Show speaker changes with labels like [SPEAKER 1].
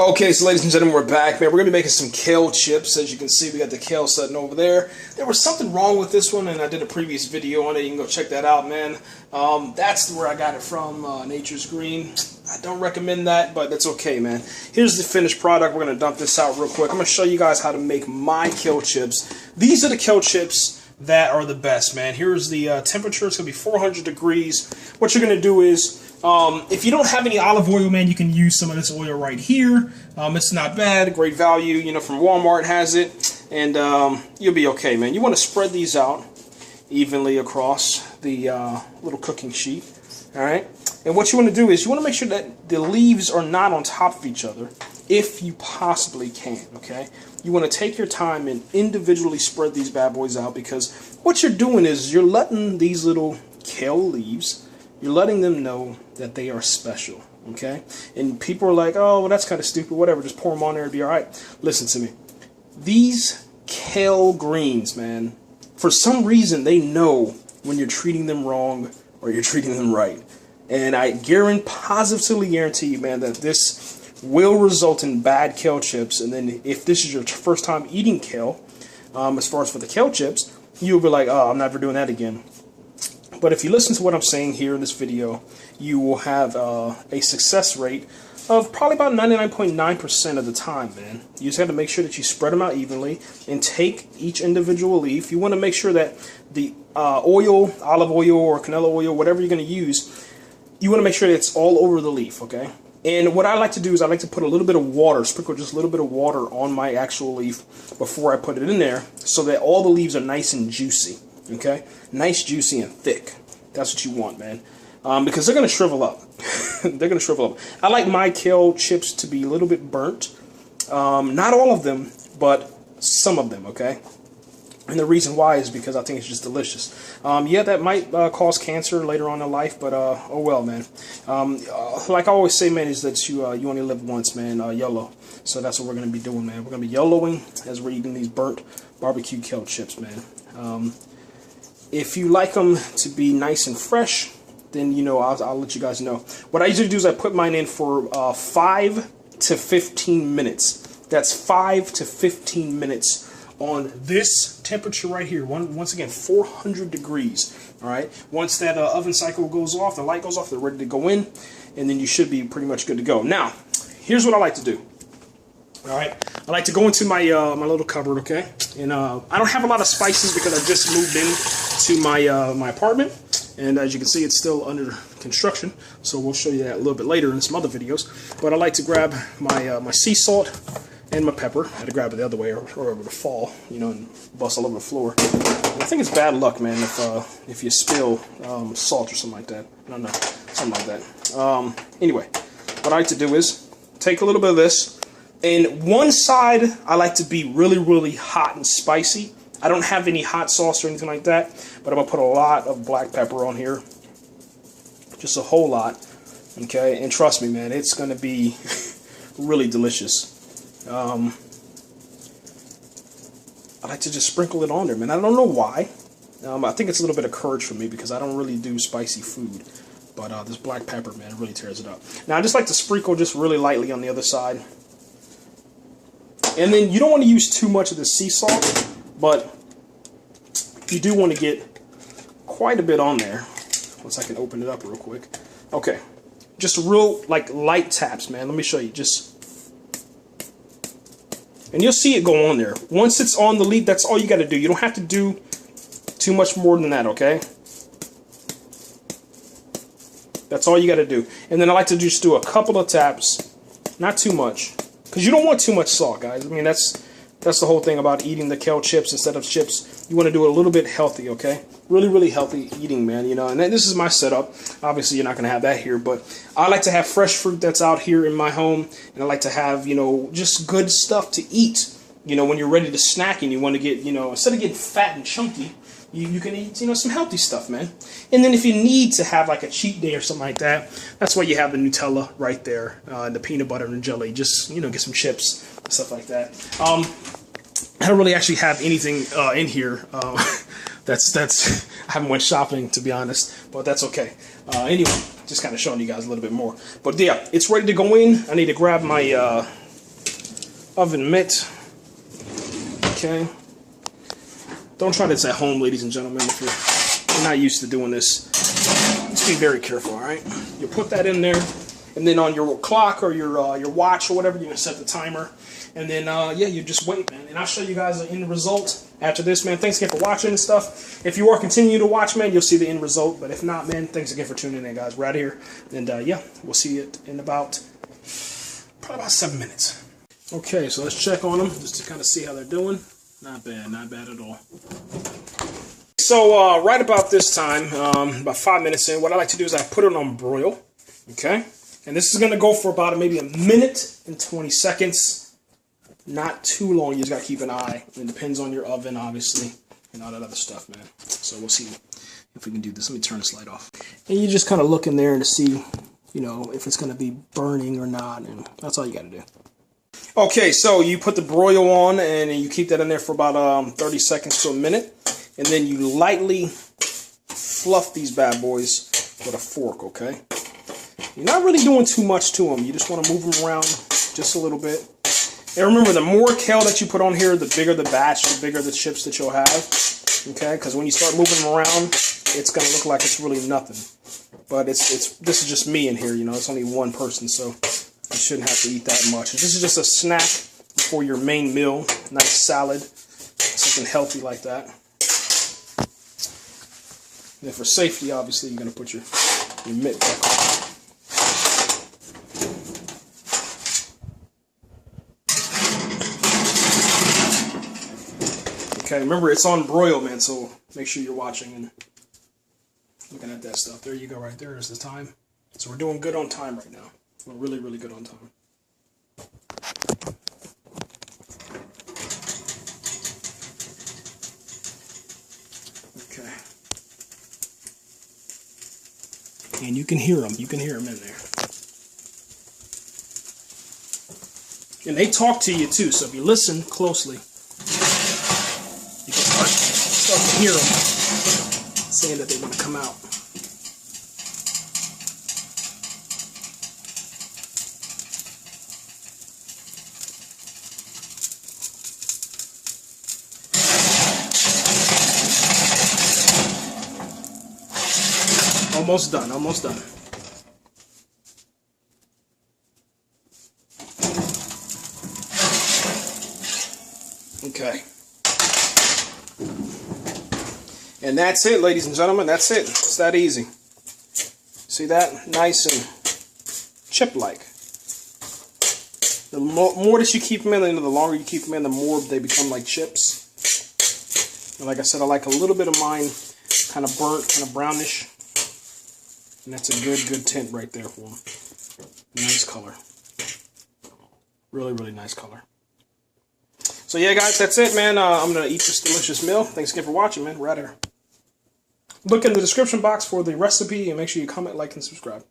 [SPEAKER 1] Okay, so ladies and gentlemen, we're back, man. We're going to be making some kale chips. As you can see, we got the kale sitting over there. There was something wrong with this one, and I did a previous video on it. You can go check that out, man. That's where I got it from, Nature's Green. I don't recommend that, but that's okay, man. Here's the finished product. We're going to dump this out real quick. I'm going to show you guys how to make my kale chips. These are the kale chips that are the best, man. Here's the temperature. It's going to be 400 degrees. What you're going to do is, if you don't have any olive oil, man, you can use some of this oil right here. It's not bad, great value, you know, from Walmart has it, and you'll be okay, man. You want to spread these out evenly across the little cooking sheet, all right? And what you want to do is you want to make sure that the leaves are not on top of each other, if you possibly can, okay? You want to take your time and individually spread these bad boys out, because what you're doing is you're letting these little kale leaves, you're letting them know that they are special, okay? And people are like, oh, well, that's kind of stupid, whatever, just pour them on there, it'll be all right. Listen to me. These kale greens, man, for some reason, they know when you're treating them wrong or you're treating them right. And I positively guarantee you, man, that this will result in bad kale chips. And then if this is your first time eating kale, as far as for the kale chips, you'll be like, oh, I'm never doing that again. But if you listen to what I'm saying here in this video, you will have a success rate of probably about 99.9% of the time, man. You just have to make sure that you spread them out evenly and take each individual leaf. You want to make sure that the oil, olive oil or canola oil, whatever you're going to use, you want to make sure that it's all over the leaf, okay? And what I like to do is I like to put a little bit of water, sprinkle just a little bit of water on my actual leaf before I put it in there, so that all the leaves are nice and juicy. Okay, nice, juicy, and thick. That's what you want, man. Because they're gonna shrivel up. They're gonna shrivel up. I like my kale chips to be a little bit burnt. Not all of them, but some of them. Okay, and the reason why is because I think it's just delicious. Yeah, that might cause cancer later on in life, but oh well, man. Like I always say, man, is that you only live once, man. YOLO. So that's what we're gonna be doing, man. We're gonna be YOLOing as we're eating these burnt barbecue kale chips, man. If you like them to be nice and fresh, then, you know, I'll let you guys know. What I usually do is I put mine in for 5 to 15 minutes. That's 5 to 15 minutes on this temperature right here. Once again, 400 degrees. All right. Once that oven cycle goes off, the light goes off, they're ready to go in, and then you should be pretty much good to go. Now, here's what I like to do. All right, I like to go into my my little cupboard, okay? And I don't have a lot of spices because I just moved into my my apartment, and as you can see, it's still under construction. So we'll show you that a little bit later in some other videos. But I like to grab my my sea salt and my pepper. I had to grab it the other way, or it would fall, you know, and bust all over the floor. And I think it's bad luck, man, if you spill salt or something like that. I don't know, something like that. Anyway, what I like to do is take a little bit of this. And one side, I like to be really, really hot and spicy. I don't have any hot sauce or anything like that, but I'm going to put a lot of black pepper on here. Just a whole lot, okay? And trust me, man, it's going to be really delicious. I like to just sprinkle it on there, man. I don't know why. I think it's a little bit of courage for me because I don't really do spicy food. But this black pepper, man, really tears it up. Now, I just like to sprinkle just really lightly on the other side. And then you don't want to use too much of the sea salt, but you do want to get quite a bit on there. Once I can open it up real quick. Okay, just real like light taps, man. Let me show you. And you'll see it go on there. Once it's on the leaf, that's all you got to do. You don't have to do too much more than that, okay? That's all you got to do. And then I like to just do a couple of taps, not too much. Because you don't want too much salt, guys. I mean, that's the whole thing about eating the kale chips instead of chips. You want to do it a little bit healthy, okay? Really, really healthy eating, man, you know. And this is my setup. Obviously, you're not going to have that here. But I like to have fresh fruit that's out here in my home. And I like to have, you know, just good stuff to eat. You know, when you're ready to snack and you want to get, you know, instead of getting fat and chunky, you can eat, you know, some healthy stuff, man. And then if you need to have like a cheat day or something like that, that's why you have the Nutella right there, the peanut butter and jelly. Just, you know, get some chips and stuff like that. I don't really actually have anything in here. That's I haven't went shopping, to be honest, but that's okay. Anyway, just kind of showing you guys a little bit more. But yeah, it's ready to go in. I need to grab my oven mitt. Okay. Don't try this at home, ladies and gentlemen, if you're not used to doing this. Just be very careful, all right? You put that in there, and then on your clock or your watch or whatever, you're gonna set the timer, and then yeah, you just wait, man. And I'll show you guys the end result after this, man. Thanks again for watching and stuff. If you are continuing to watch, man, you'll see the end result. But if not, man, thanks again for tuning in, guys. We're out here, and yeah, we'll see it in probably about 7 minutes. Okay, so let's check on them just to kind of see how they're doing. Not bad at all. So right about this time, about 5 minutes in, what I like to do is I put it on broil, okay? And this is going to go for about maybe a minute and 20 seconds. Not too long. You just got to keep an eye. It depends on your oven, obviously, and all that other stuff, man. So we'll see if we can do this. Let me turn this light off. And you just kind of look in there to see, you know, if it's going to be burning or not, and that's all you got to do. Okay, so you put the broil on and you keep that in there for about 30 seconds to a minute. And then you lightly fluff these bad boys with a fork, okay? You're not really doing too much to them. You just want to move them around just a little bit. And remember, the more kale that you put on here, the bigger the batch, the bigger the chips that you'll have, okay? Because when you start moving them around, it's going to look like it's really nothing. But this is just me in here, you know. It's only one person, so you shouldn't have to eat that much. This is just a snack for your main meal. Nice salad, something healthy like that. And then for safety, obviously, you're going to put your mitt back on. Okay, remember it's on broil, man, so make sure you're watching and looking at that stuff. There you go, right there is the time. So we're doing good on time right now. We're really, really good on time. Okay. And you can hear them. You can hear them in there. And they talk to you too, so if you listen closely, you can start to hear them saying that they want to come out. Almost done, almost done. Okay. And that's it, ladies and gentlemen. That's it. It's that easy. See that? Nice and chip-like. The more that you keep them in, the longer you keep them in, the more they become like chips. And like I said, I like a little bit of mine kind of burnt, kind of brownish. And that's a good tint right there for them. Nice color. Really, really nice color. So yeah, guys, that's it, man. I'm going to eat this delicious meal. Thanks again for watching, man. We're out of here. Look in the description box for the recipe and make sure you comment, like, and subscribe.